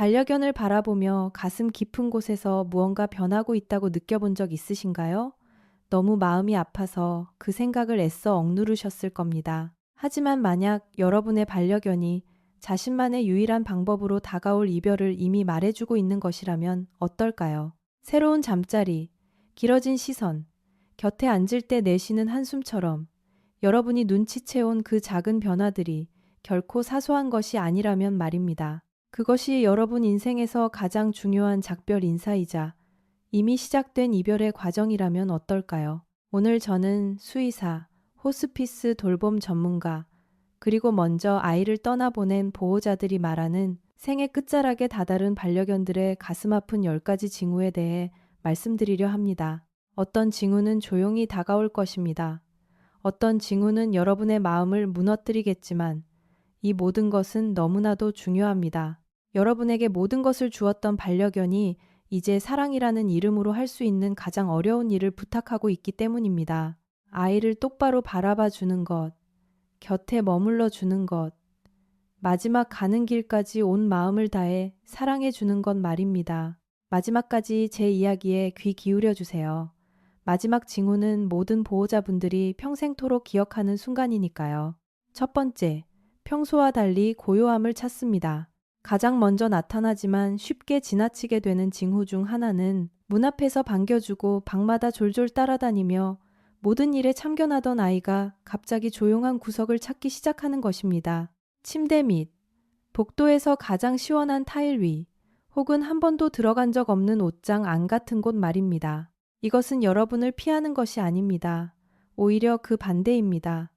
반려견을 바라보며 가슴 깊은 곳에서 무언가 변하고 있다고 느껴본 적 있으신가요? 너무 마음이 아파서 그 생각을 애써 억누르셨을 겁니다. 하지만 만약 여러분의 반려견이 자신만의 유일한 방법으로 다가올 이별을 이미 말해주고 있는 것이라면 어떨까요? 새로운 잠자리, 길어진 시선, 곁에 앉을 때 내쉬는 한숨처럼 여러분이 눈치채온 그 작은 변화들이 결코 사소한 것이 아니라면 말입니다. 그것이 여러분 인생에서 가장 중요한 작별 인사이자 이미 시작된 이별의 과정이라면 어떨까요? 오늘 저는 수의사, 호스피스 돌봄 전문가, 그리고 먼저 아이를 떠나보낸 보호자들이 말하는 생의 끝자락에 다다른 반려견들의 가슴 아픈 10가지 징후에 대해 말씀드리려 합니다. 어떤 징후는 조용히 다가올 것입니다. 어떤 징후는 여러분의 마음을 무너뜨리겠지만 이 모든 것은 너무나도 중요합니다. 여러분에게 모든 것을 주었던 반려견이 이제 사랑이라는 이름으로 할 수 있는 가장 어려운 일을 부탁하고 있기 때문입니다. 아이를 똑바로 바라봐 주는 것, 곁에 머물러 주는 것, 마지막 가는 길까지 온 마음을 다해 사랑해 주는 것 말입니다. 마지막까지 제 이야기에 귀 기울여 주세요. 마지막 징후는 모든 보호자분들이 평생토록 기억하는 순간이니까요. 첫 번째, 평소와 달리 고요함을 찾습니다. 가장 먼저 나타나지만 쉽게 지나치게 되는 징후 중 하나는 문 앞에서 반겨주고 방마다 졸졸 따라다니며 모든 일에 참견하던 아이가 갑자기 조용한 구석을 찾기 시작하는 것입니다. 침대 밑, 복도에서 가장 시원한 타일 위, 혹은 한 번도 들어간 적 없는 옷장 안 같은 곳 말입니다. 이것은 여러분을 피하는 것이 아닙니다. 오히려 그 반대입니다.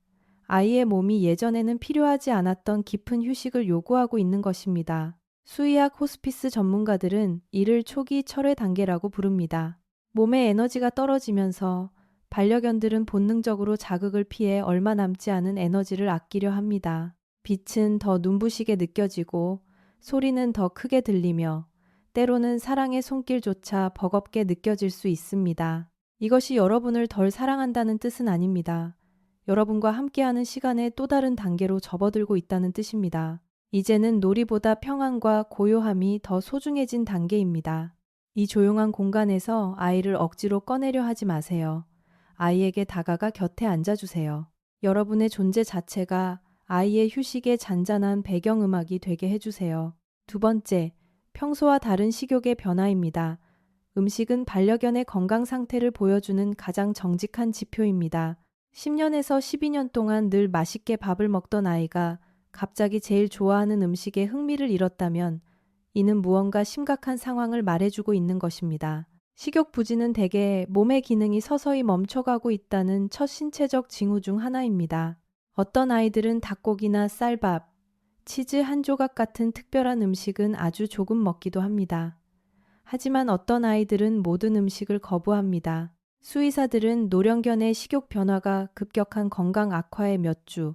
아이의 몸이 예전에는 필요하지 않았던 깊은 휴식을 요구하고 있는 것입니다. 수의학 호스피스 전문가들은 이를 초기 철회 단계라고 부릅니다. 몸의 에너지가 떨어지면서 반려견들은 본능적으로 자극을 피해 얼마 남지 않은 에너지를 아끼려 합니다. 빛은 더 눈부시게 느껴지고 소리는 더 크게 들리며 때로는 사랑의 손길조차 버겁게 느껴질 수 있습니다. 이것이 여러분을 덜 사랑한다는 뜻은 아닙니다. 여러분과 함께하는 시간의 또 다른 단계로 접어들고 있다는 뜻입니다. 이제는 놀이보다 평안과 고요함이 더 소중해진 단계입니다. 이 조용한 공간에서 아이를 억지로 꺼내려 하지 마세요. 아이에게 다가가 곁에 앉아주세요. 여러분의 존재 자체가 아이의 휴식의 잔잔한 배경음악이 되게 해주세요. 두 번째, 평소와 다른 식욕의 변화입니다. 음식은 반려견의 건강 상태를 보여주는 가장 정직한 지표입니다. 10년에서 12년 동안 늘 맛있게 밥을 먹던 아이가 갑자기 제일 좋아하는 음식에 흥미를 잃었다면 이는 무언가 심각한 상황을 말해주고 있는 것입니다. 식욕 부진은 대개 몸의 기능이 서서히 멈춰가고 있다는 첫 신체적 징후 중 하나입니다. 어떤 아이들은 닭고기나 쌀밥, 치즈 한 조각 같은 특별한 음식은 아주 조금 먹기도 합니다. 하지만 어떤 아이들은 모든 음식을 거부합니다. 수의사들은 노령견의 식욕 변화가 급격한 건강 악화의 몇 주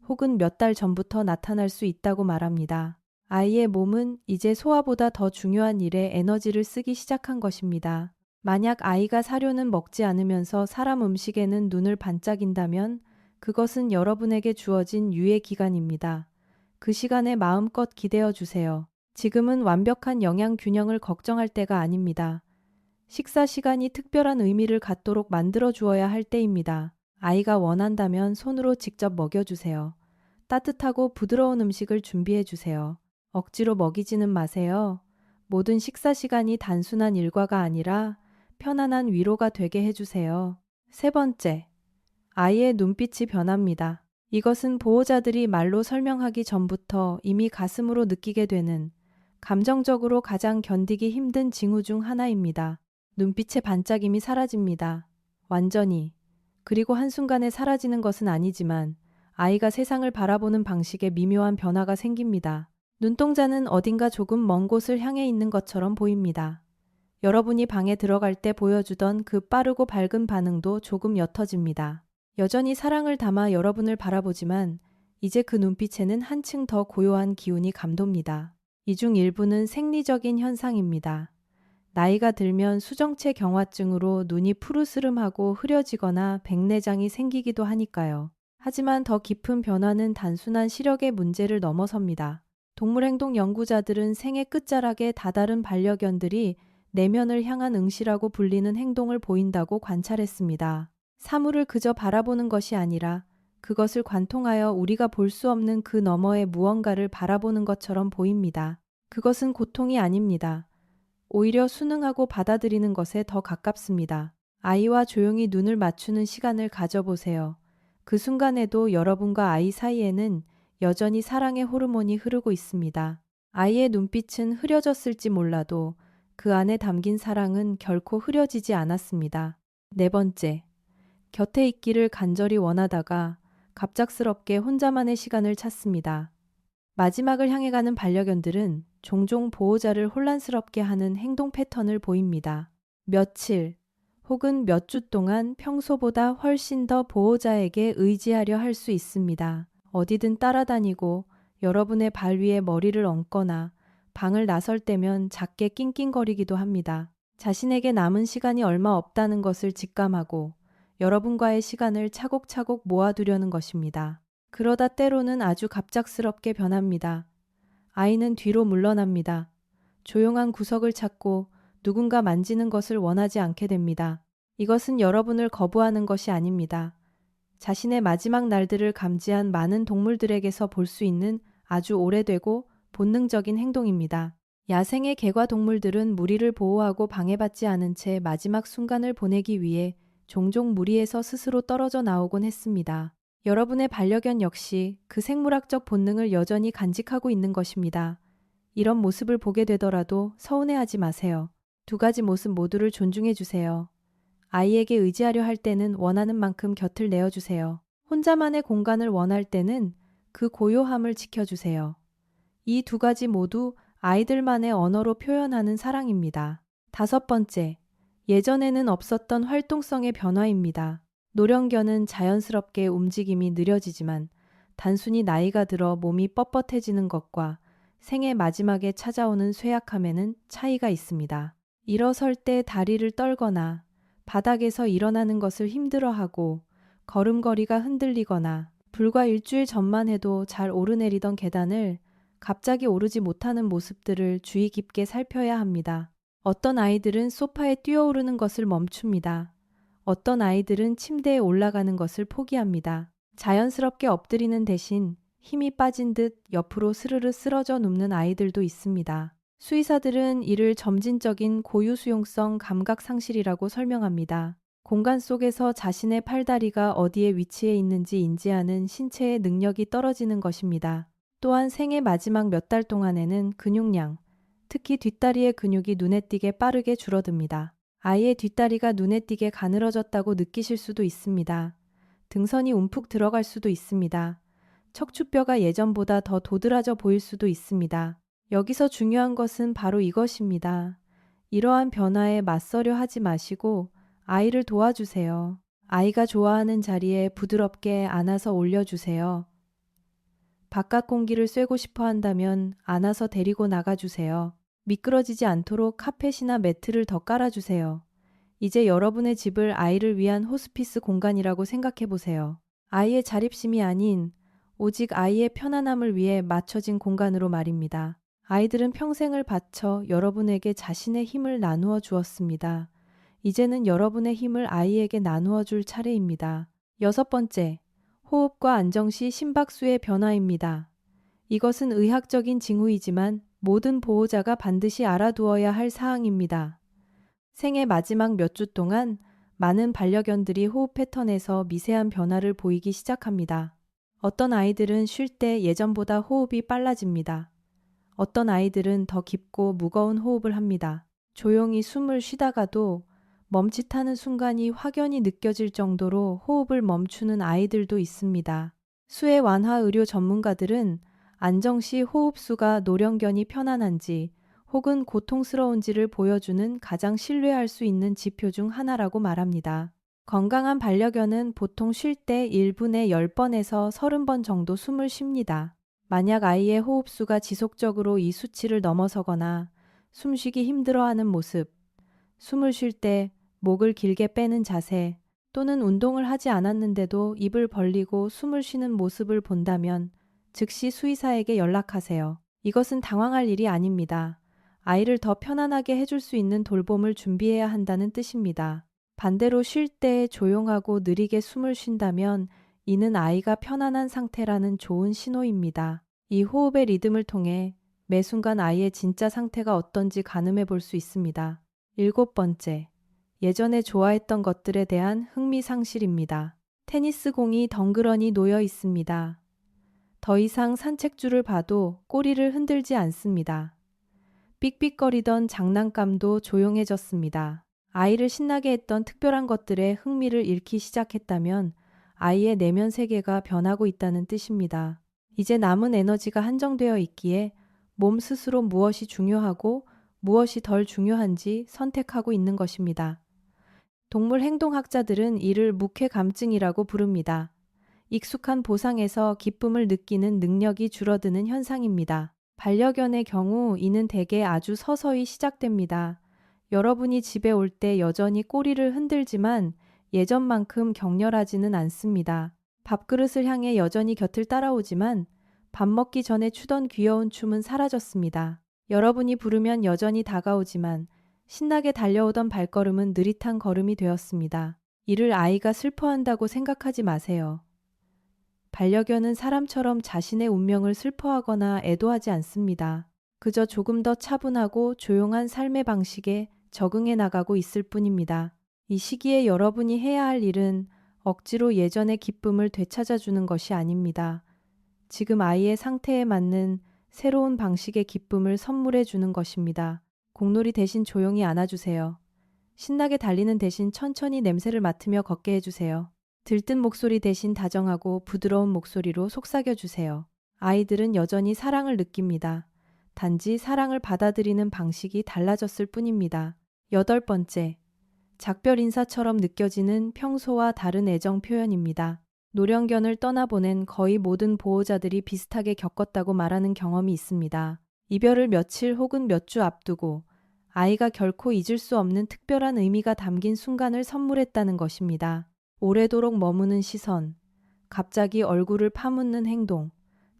혹은 몇 달 전부터 나타날 수 있다고 말합니다. 아이의 몸은 이제 소화보다 더 중요한 일에 에너지를 쓰기 시작한 것입니다. 만약 아이가 사료는 먹지 않으면서 사람 음식에는 눈을 반짝인다면 그것은 여러분에게 주어진 유예 기간입니다. 그 시간에 마음껏 기대어 주세요. 지금은 완벽한 영양 균형을 걱정할 때가 아닙니다. 식사 시간이 특별한 의미를 갖도록 만들어 주어야 할 때입니다. 아이가 원한다면 손으로 직접 먹여주세요. 따뜻하고 부드러운 음식을 준비해 주세요. 억지로 먹이지는 마세요. 모든 식사 시간이 단순한 일과가 아니라 편안한 위로가 되게 해주세요. 세 번째, 아이의 눈빛이 변합니다. 이것은 보호자들이 말로 설명하기 전부터 이미 가슴으로 느끼게 되는 감정적으로 가장 견디기 힘든 징후 중 하나입니다. 눈빛의 반짝임이 사라집니다. 완전히. 그리고 한순간에 사라지는 것은 아니지만 아이가 세상을 바라보는 방식에 미묘한 변화가 생깁니다. 눈동자는 어딘가 조금 먼 곳을 향해 있는 것처럼 보입니다. 여러분이 방에 들어갈 때 보여주던 그 빠르고 밝은 반응도 조금 옅어집니다. 여전히 사랑을 담아 여러분을 바라보지만 이제 그 눈빛에는 한층 더 고요한 기운이 감돕니다. 이 중 일부는 생리적인 현상입니다. 나이가 들면 수정체 경화증으로 눈이 푸르스름하고 흐려지거나 백내장이 생기기도 하니까요. 하지만 더 깊은 변화는 단순한 시력의 문제를 넘어섭니다. 동물행동 연구자들은 생의 끝자락에 다다른 반려견들이 내면을 향한 응시라고 불리는 행동을 보인다고 관찰했습니다. 사물을 그저 바라보는 것이 아니라 그것을 관통하여 우리가 볼 수 없는 그 너머의 무언가를 바라보는 것처럼 보입니다. 그것은 고통이 아닙니다. 오히려 순응하고 받아들이는 것에 더 가깝습니다. 아이와 조용히 눈을 맞추는 시간을 가져보세요. 그 순간에도 여러분과 아이 사이에는 여전히 사랑의 호르몬이 흐르고 있습니다. 아이의 눈빛은 흐려졌을지 몰라도 그 안에 담긴 사랑은 결코 흐려지지 않았습니다. 네 번째, 곁에 있기를 간절히 원하다가 갑작스럽게 혼자만의 시간을 찾습니다. 마지막을 향해 가는 반려견들은 종종 보호자를 혼란스럽게 하는 행동 패턴을 보입니다. 며칠 혹은 몇 주 동안 평소보다 훨씬 더 보호자에게 의지하려 할 수 있습니다. 어디든 따라다니고 여러분의 발 위에 머리를 얹거나 방을 나설 때면 작게 낑낑거리기도 합니다. 자신에게 남은 시간이 얼마 없다는 것을 직감하고 여러분과의 시간을 차곡차곡 모아두려는 것입니다. 그러다 때로는 아주 갑작스럽게 변합니다. 아이는 뒤로 물러납니다. 조용한 구석을 찾고 누군가 만지는 것을 원하지 않게 됩니다. 이것은 여러분을 거부하는 것이 아닙니다. 자신의 마지막 날들을 감지한 많은 동물들에게서 볼 수 있는 아주 오래되고 본능적인 행동입니다. 야생의 개과 동물들은 무리를 보호하고 방해받지 않은 채 마지막 순간을 보내기 위해 종종 무리에서 스스로 떨어져 나오곤 했습니다. 여러분의 반려견 역시 그 생물학적 본능을 여전히 간직하고 있는 것입니다. 이런 모습을 보게 되더라도 서운해하지 마세요. 두 가지 모습 모두를 존중해 주세요. 아이에게 의지하려 할 때는 원하는 만큼 곁을 내어주세요. 혼자만의 공간을 원할 때는 그 고요함을 지켜주세요. 이 두 가지 모두 아이들만의 언어로 표현하는 사랑입니다. 다섯 번째, 예전에는 없었던 활동성의 변화입니다. 노령견은 자연스럽게 움직임이 느려지지만 단순히 나이가 들어 몸이 뻣뻣해지는 것과 생의 마지막에 찾아오는 쇠약함에는 차이가 있습니다. 일어설 때 다리를 떨거나 바닥에서 일어나는 것을 힘들어하고 걸음걸이가 흔들리거나 불과 일주일 전만 해도 잘 오르내리던 계단을 갑자기 오르지 못하는 모습들을 주의 깊게 살펴야 합니다. 어떤 아이들은 소파에 뛰어오르는 것을 멈춥니다. 어떤 아이들은 침대에 올라가는 것을 포기합니다. 자연스럽게 엎드리는 대신 힘이 빠진 듯 옆으로 스르르 쓰러져 눕는 아이들도 있습니다. 수의사들은 이를 점진적인 고유수용성 감각 상실이라고 설명합니다. 공간 속에서 자신의 팔다리가 어디에 위치해 있는지 인지하는 신체의 능력이 떨어지는 것입니다. 또한 생의 마지막 몇 달 동안에는 근육량, 특히 뒷다리의 근육이 눈에 띄게 빠르게 줄어듭니다. 아이의 뒷다리가 눈에 띄게 가늘어졌다고 느끼실 수도 있습니다. 등선이 움푹 들어갈 수도 있습니다. 척추뼈가 예전보다 더 도드라져 보일 수도 있습니다. 여기서 중요한 것은 바로 이것입니다. 이러한 변화에 맞서려 하지 마시고 아이를 도와주세요. 아이가 좋아하는 자리에 부드럽게 안아서 올려주세요. 바깥 공기를 쐬고 싶어 한다면 안아서 데리고 나가주세요. 미끄러지지 않도록 카펫이나 매트를 더 깔아주세요. 이제 여러분의 집을 아이를 위한 호스피스 공간이라고 생각해 보세요. 아이의 자립심이 아닌 오직 아이의 편안함을 위해 맞춰진 공간으로 말입니다. 아이들은 평생을 바쳐 여러분에게 자신의 힘을 나누어 주었습니다. 이제는 여러분의 힘을 아이에게 나누어 줄 차례입니다. 여섯 번째, 호흡과 안정 시 심박수의 변화입니다. 이것은 의학적인 징후이지만 모든 보호자가 반드시 알아두어야 할 사항입니다. 생의 마지막 몇 주 동안 많은 반려견들이 호흡 패턴에서 미세한 변화를 보이기 시작합니다. 어떤 아이들은 쉴 때 예전보다 호흡이 빨라집니다. 어떤 아이들은 더 깊고 무거운 호흡을 합니다. 조용히 숨을 쉬다가도 멈칫하는 순간이 확연히 느껴질 정도로 호흡을 멈추는 아이들도 있습니다. 수해 완화 의료 전문가들은 안정 시 호흡수가 노령견이 편안한지 혹은 고통스러운지를 보여주는 가장 신뢰할 수 있는 지표 중 하나라고 말합니다. 건강한 반려견은 보통 쉴 때 1분에 10번에서 30번 정도 숨을 쉽니다. 만약 아이의 호흡수가 지속적으로 이 수치를 넘어서거나 숨쉬기 힘들어하는 모습, 숨을 쉴 때 목을 길게 빼는 자세 또는 운동을 하지 않았는데도 입을 벌리고 숨을 쉬는 모습을 본다면 즉시 수의사에게 연락하세요. 이것은 당황할 일이 아닙니다. 아이를 더 편안하게 해줄 수 있는 돌봄을 준비해야 한다는 뜻입니다. 반대로 쉴 때 조용하고 느리게 숨을 쉰다면 이는 아이가 편안한 상태라는 좋은 신호입니다. 이 호흡의 리듬을 통해 매 순간 아이의 진짜 상태가 어떤지 가늠해 볼 수 있습니다. 7번째, 예전에 좋아했던 것들에 대한 흥미 상실입니다. 테니스 공이 덩그러니 놓여 있습니다. 더 이상 산책줄을 봐도 꼬리를 흔들지 않습니다. 삑삑거리던 장난감도 조용해졌습니다. 아이를 신나게 했던 특별한 것들에 흥미를 잃기 시작했다면 아이의 내면 세계가 변하고 있다는 뜻입니다. 이제 남은 에너지가 한정되어 있기에 몸 스스로 무엇이 중요하고 무엇이 덜 중요한지 선택하고 있는 것입니다. 동물 행동학자들은 이를 묵회감증이라고 부릅니다. 익숙한 보상에서 기쁨을 느끼는 능력이 줄어드는 현상입니다. 반려견의 경우 이는 대개 아주 서서히 시작됩니다. 여러분이 집에 올 때 여전히 꼬리를 흔들지만 예전만큼 격렬하지는 않습니다. 밥그릇을 향해 여전히 곁을 따라오지만 밥 먹기 전에 추던 귀여운 춤은 사라졌습니다. 여러분이 부르면 여전히 다가오지만 신나게 달려오던 발걸음은 느릿한 걸음이 되었습니다. 이를 아이가 슬퍼한다고 생각하지 마세요. 반려견은 사람처럼 자신의 운명을 슬퍼하거나 애도하지 않습니다. 그저 조금 더 차분하고 조용한 삶의 방식에 적응해 나가고 있을 뿐입니다. 이 시기에 여러분이 해야 할 일은 억지로 예전의 기쁨을 되찾아주는 것이 아닙니다. 지금 아이의 상태에 맞는 새로운 방식의 기쁨을 선물해 주는 것입니다. 공놀이 대신 조용히 안아주세요. 신나게 달리는 대신 천천히 냄새를 맡으며 걷게 해주세요. 들뜬 목소리 대신 다정하고 부드러운 목소리로 속삭여주세요. 아이들은 여전히 사랑을 느낍니다. 단지 사랑을 받아들이는 방식이 달라졌을 뿐입니다. 8번째, 작별 인사처럼 느껴지는 평소와 다른 애정 표현입니다. 노령견을 떠나보낸 거의 모든 보호자들이 비슷하게 겪었다고 말하는 경험이 있습니다. 이별을 며칠 혹은 몇 주 앞두고 아이가 결코 잊을 수 없는 특별한 의미가 담긴 순간을 선물했다는 것입니다. 오래도록 머무는 시선, 갑자기 얼굴을 파묻는 행동,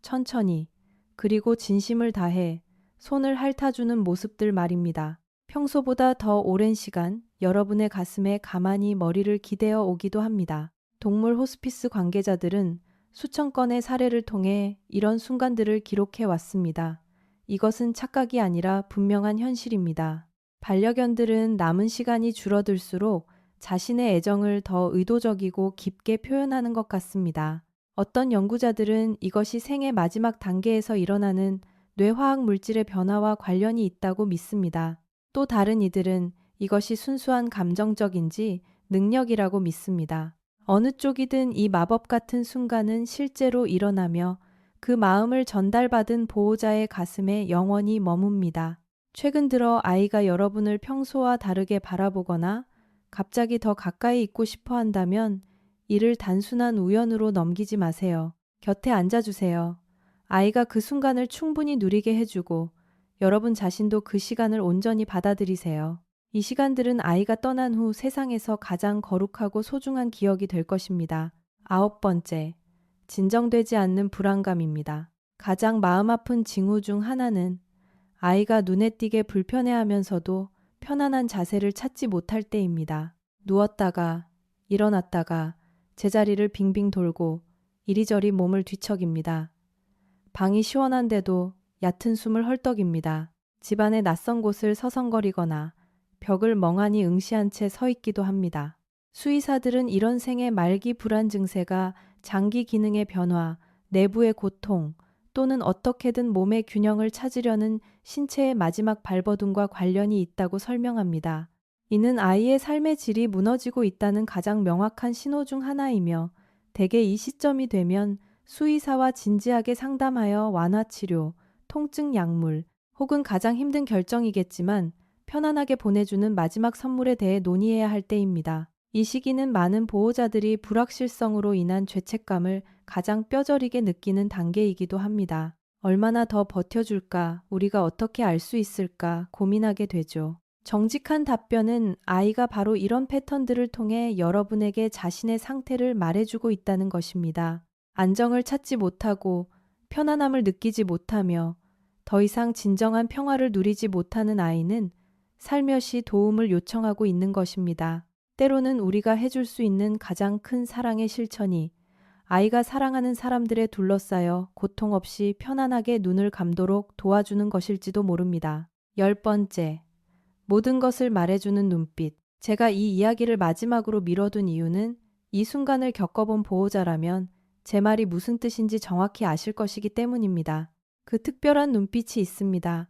천천히, 그리고 진심을 다해 손을 핥아주는 모습들 말입니다. 평소보다 더 오랜 시간 여러분의 가슴에 가만히 머리를 기대어 오기도 합니다. 동물 호스피스 관계자들은 수천 건의 사례를 통해 이런 순간들을 기록해 왔습니다. 이것은 착각이 아니라 분명한 현실입니다. 반려견들은 남은 시간이 줄어들수록 자신의 애정을 더 의도적이고 깊게 표현하는 것 같습니다. 어떤 연구자들은 이것이 생의 마지막 단계에서 일어나는 뇌화학 물질의 변화와 관련이 있다고 믿습니다. 또 다른 이들은 이것이 순수한 감정적인지 능력이라고 믿습니다. 어느 쪽이든 이 마법 같은 순간은 실제로 일어나며 그 마음을 전달받은 보호자의 가슴에 영원히 머뭅니다. 최근 들어 아이가 여러분을 평소와 다르게 바라보거나 갑자기 더 가까이 있고 싶어 한다면 이를 단순한 우연으로 넘기지 마세요. 곁에 앉아주세요. 아이가 그 순간을 충분히 누리게 해주고 여러분 자신도 그 시간을 온전히 받아들이세요. 이 시간들은 아이가 떠난 후 세상에서 가장 거룩하고 소중한 기억이 될 것입니다. 9번째, 진정되지 않는 불안감입니다. 가장 마음 아픈 징후 중 하나는 아이가 눈에 띄게 불편해하면서도 편안한 자세를 찾지 못할 때입니다. 누웠다가 일어났다가 제자리를 빙빙 돌고 이리저리 몸을 뒤척입니다. 방이 시원한데도 얕은 숨을 헐떡입니다. 집안의 낯선 곳을 서성거리거나 벽을 멍하니 응시한 채 서 있기도 합니다. 수의사들은 이런 생의 말기 불안 증세가 장기 기능의 변화, 내부의 고통 또는 어떻게든 몸의 균형을 찾으려는 신체의 마지막 발버둥과 관련이 있다고 설명합니다. 이는 아이의 삶의 질이 무너지고 있다는 가장 명확한 신호 중 하나이며 대개 이 시점이 되면 수의사와 진지하게 상담하여 완화치료, 통증 약물 혹은 가장 힘든 결정이겠지만 편안하게 보내주는 마지막 선물에 대해 논의해야 할 때입니다. 이 시기는 많은 보호자들이 불확실성으로 인한 죄책감을 가장 뼈저리게 느끼는 단계이기도 합니다. 얼마나 더 버텨줄까, 우리가 어떻게 알 수 있을까 고민하게 되죠. 정직한 답변은 아이가 바로 이런 패턴들을 통해 여러분에게 자신의 상태를 말해주고 있다는 것입니다. 안정을 찾지 못하고 편안함을 느끼지 못하며 더 이상 진정한 평화를 누리지 못하는 아이는 살며시 도움을 요청하고 있는 것입니다. 때로는 우리가 해줄 수 있는 가장 큰 사랑의 실천이 아이가 사랑하는 사람들에 둘러싸여 고통 없이 편안하게 눈을 감도록 도와주는 것일지도 모릅니다. 10번째, 모든 것을 말해주는 눈빛. 제가 이 이야기를 마지막으로 미뤄둔 이유는 이 순간을 겪어본 보호자라면 제 말이 무슨 뜻인지 정확히 아실 것이기 때문입니다. 그 특별한 눈빛이 있습니다.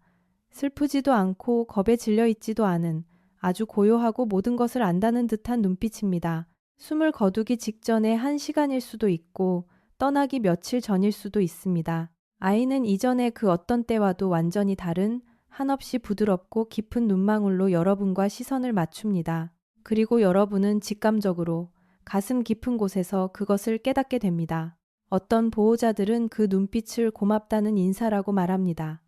슬프지도 않고 겁에 질려 있지도 않은 아주 고요하고 모든 것을 안다는 듯한 눈빛입니다. 숨을 거두기 직전의 한 시간일 수도 있고 떠나기 며칠 전일 수도 있습니다. 아이는 이전의 그 어떤 때와도 완전히 다른 한없이 부드럽고 깊은 눈망울로 여러분과 시선을 맞춥니다. 그리고 여러분은 직감적으로 가슴 깊은 곳에서 그것을 깨닫게 됩니다. 어떤 보호자들은 그 눈빛을 고맙다는 인사라고 말합니다.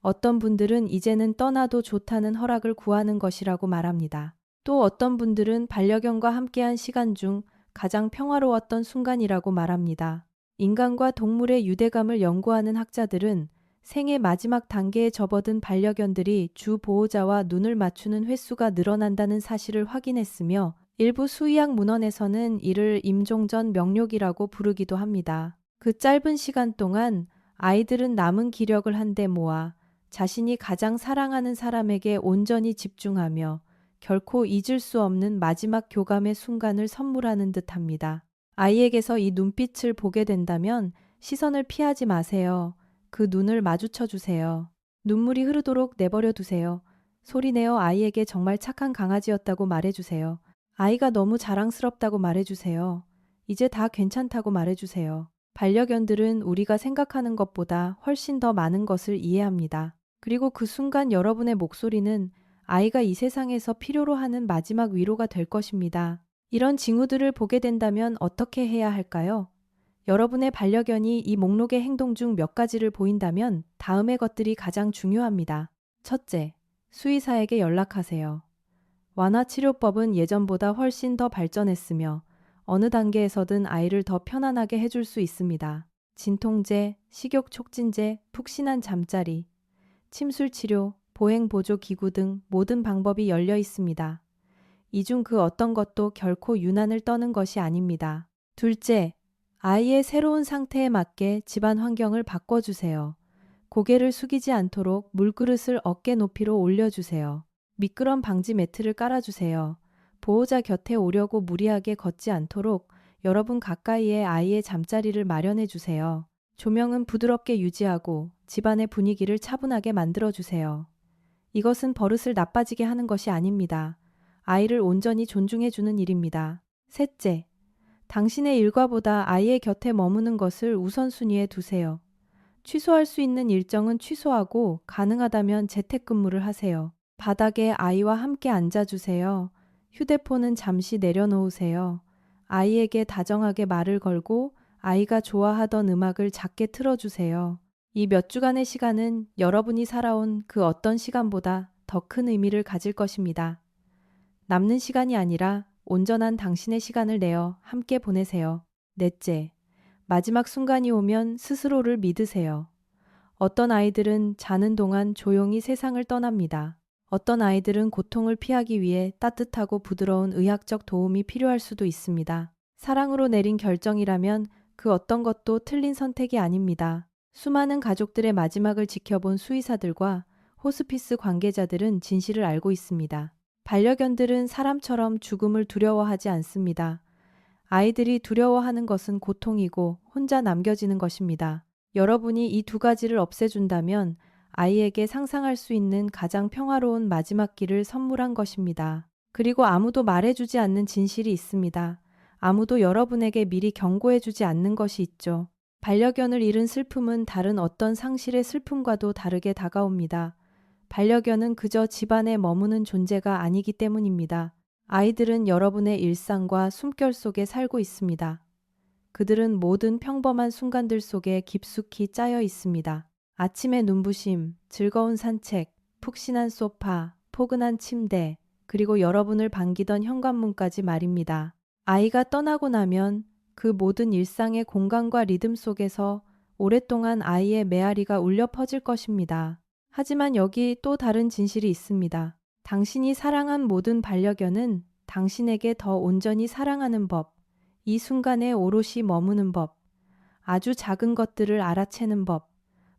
어떤 분들은 이제는 떠나도 좋다는 허락을 구하는 것이라고 말합니다. 또 어떤 분들은 반려견과 함께한 시간 중 가장 평화로웠던 순간이라고 말합니다. 인간과 동물의 유대감을 연구하는 학자들은 생의 마지막 단계에 접어든 반려견들이 주 보호자와 눈을 맞추는 횟수가 늘어난다는 사실을 확인했으며 일부 수의학 문헌에서는 이를 임종전 명욕이라고 부르기도 합니다. 그 짧은 시간 동안 아이들은 남은 기력을 한데 모아 자신이 가장 사랑하는 사람에게 온전히 집중하며 결코 잊을 수 없는 마지막 교감의 순간을 선물하는 듯합니다. 아이에게서 이 눈빛을 보게 된다면 시선을 피하지 마세요. 그 눈을 마주쳐 주세요. 눈물이 흐르도록 내버려 두세요. 소리내어 아이에게 정말 착한 강아지였다고 말해주세요. 아이가 너무 자랑스럽다고 말해주세요. 이제 다 괜찮다고 말해주세요. 반려견들은 우리가 생각하는 것보다 훨씬 더 많은 것을 이해합니다. 그리고 그 순간 여러분의 목소리는 아이가 이 세상에서 필요로 하는 마지막 위로가 될 것입니다. 이런 징후들을 보게 된다면 어떻게 해야 할까요? 여러분의 반려견이 이 목록의 행동 중 몇 가지를 보인다면 다음의 것들이 가장 중요합니다. 첫째, 수의사에게 연락하세요. 완화치료법은 예전보다 훨씬 더 발전했으며 어느 단계에서든 아이를 더 편안하게 해줄 수 있습니다. 진통제, 식욕 촉진제, 푹신한 잠자리, 침술치료, 보행보조기구 등 모든 방법이 열려 있습니다. 이 중 그 어떤 것도 결코 유난을 떠는 것이 아닙니다. 둘째, 아이의 새로운 상태에 맞게 집안 환경을 바꿔주세요. 고개를 숙이지 않도록 물그릇을 어깨 높이로 올려주세요. 미끄럼 방지 매트를 깔아주세요. 보호자 곁에 오려고 무리하게 걷지 않도록 여러분 가까이에 아이의 잠자리를 마련해 주세요. 조명은 부드럽게 유지하고 집안의 분위기를 차분하게 만들어주세요. 이것은 버릇을 나빠지게 하는 것이 아닙니다. 아이를 온전히 존중해주는 일입니다. 셋째, 당신의 일과보다 아이의 곁에 머무는 것을 우선순위에 두세요. 취소할 수 있는 일정은 취소하고 가능하다면 재택근무를 하세요. 바닥에 아이와 함께 앉아주세요. 휴대폰은 잠시 내려놓으세요. 아이에게 다정하게 말을 걸고 아이가 좋아하던 음악을 작게 틀어주세요. 이 몇 주간의 시간은 여러분이 살아온 그 어떤 시간보다 더 큰 의미를 가질 것입니다. 남는 시간이 아니라 온전한 당신의 시간을 내어 함께 보내세요. 넷째, 마지막 순간이 오면 스스로를 믿으세요. 어떤 아이들은 자는 동안 조용히 세상을 떠납니다. 어떤 아이들은 고통을 피하기 위해 따뜻하고 부드러운 의학적 도움이 필요할 수도 있습니다. 사랑으로 내린 결정이라면 그 어떤 것도 틀린 선택이 아닙니다. 수많은 가족들의 마지막을 지켜본 수의사들과 호스피스 관계자들은 진실을 알고 있습니다. 반려견들은 사람처럼 죽음을 두려워하지 않습니다. 아이들이 두려워하는 것은 고통이고 혼자 남겨지는 것입니다. 여러분이 이 두 가지를 없애준다면 아이에게 상상할 수 있는 가장 평화로운 마지막 길을 선물한 것입니다. 그리고 아무도 말해주지 않는 진실이 있습니다. 아무도 여러분에게 미리 경고해주지 않는 것이 있죠. 반려견을 잃은 슬픔은 다른 어떤 상실의 슬픔과도 다르게 다가옵니다. 반려견은 그저 집안에 머무는 존재가 아니기 때문입니다. 아이들은 여러분의 일상과 숨결 속에 살고 있습니다. 그들은 모든 평범한 순간들 속에 깊숙이 짜여 있습니다. 아침의 눈부심, 즐거운 산책, 푹신한 소파, 포근한 침대, 그리고 여러분을 반기던 현관문까지 말입니다. 아이가 떠나고 나면 그 모든 일상의 공간과 리듬 속에서 오랫동안 아이의 메아리가 울려 퍼질 것입니다. 하지만 여기 또 다른 진실이 있습니다. 당신이 사랑한 모든 반려견은 당신에게 더 온전히 사랑하는 법, 이 순간에 오롯이 머무는 법, 아주 작은 것들을 알아채는 법,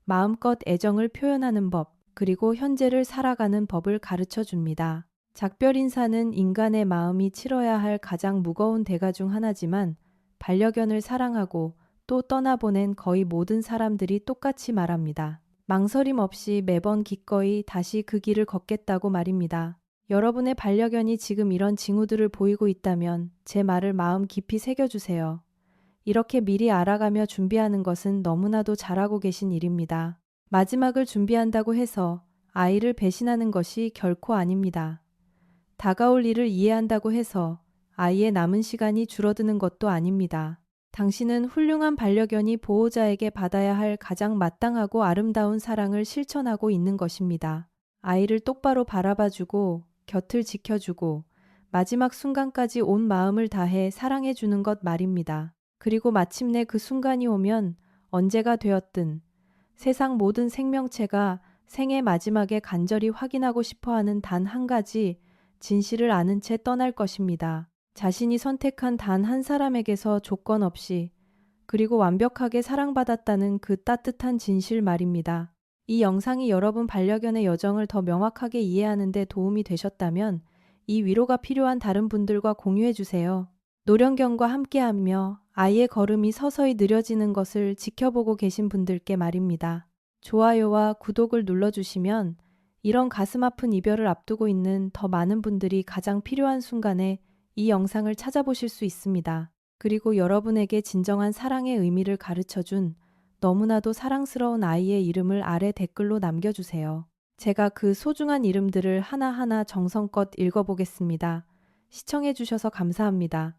마음껏 애정을 표현하는 법, 그리고 현재를 살아가는 법을 가르쳐 줍니다. 작별 인사는 인간의 마음이 치러야 할 가장 무거운 대가 중 하나지만 반려견을 사랑하고 또 떠나보낸 거의 모든 사람들이 똑같이 말합니다. 망설임 없이 매번 기꺼이 다시 그 길을 걷겠다고 말입니다. 여러분의 반려견이 지금 이런 징후들을 보이고 있다면 제 말을 마음 깊이 새겨주세요. 이렇게 미리 알아가며 준비하는 것은 너무나도 잘하고 계신 일입니다. 마지막을 준비한다고 해서 아이를 배신하는 것이 결코 아닙니다. 다가올 일을 이해한다고 해서 아이의 남은 시간이 줄어드는 것도 아닙니다. 당신은 훌륭한 반려견이 보호자에게 받아야 할 가장 마땅하고 아름다운 사랑을 실천하고 있는 것입니다. 아이를 똑바로 바라봐주고 곁을 지켜주고 마지막 순간까지 온 마음을 다해 사랑해주는 것 말입니다. 그리고 마침내 그 순간이 오면 언제가 되었든 세상 모든 생명체가 생의 마지막에 간절히 확인하고 싶어하는 단 한 가지 진실을 아는 채 떠날 것입니다. 자신이 선택한 단 한 사람에게서 조건 없이 그리고 완벽하게 사랑받았다는 그 따뜻한 진실 말입니다. 이 영상이 여러분 반려견의 여정을 더 명확하게 이해하는 데 도움이 되셨다면 이 위로가 필요한 다른 분들과 공유해 주세요. 노령견과 함께하며 아이의 걸음이 서서히 느려지는 것을 지켜보고 계신 분들께 말입니다. 좋아요와 구독을 눌러주시면 이런 가슴 아픈 이별을 앞두고 있는 더 많은 분들이 가장 필요한 순간에 이 영상을 찾아보실 수 있습니다. 그리고 여러분에게 진정한 사랑의 의미를 가르쳐준 너무나도 사랑스러운 아이의 이름을 아래 댓글로 남겨주세요. 제가 그 소중한 이름들을 하나하나 정성껏 읽어보겠습니다. 시청해주셔서 감사합니다.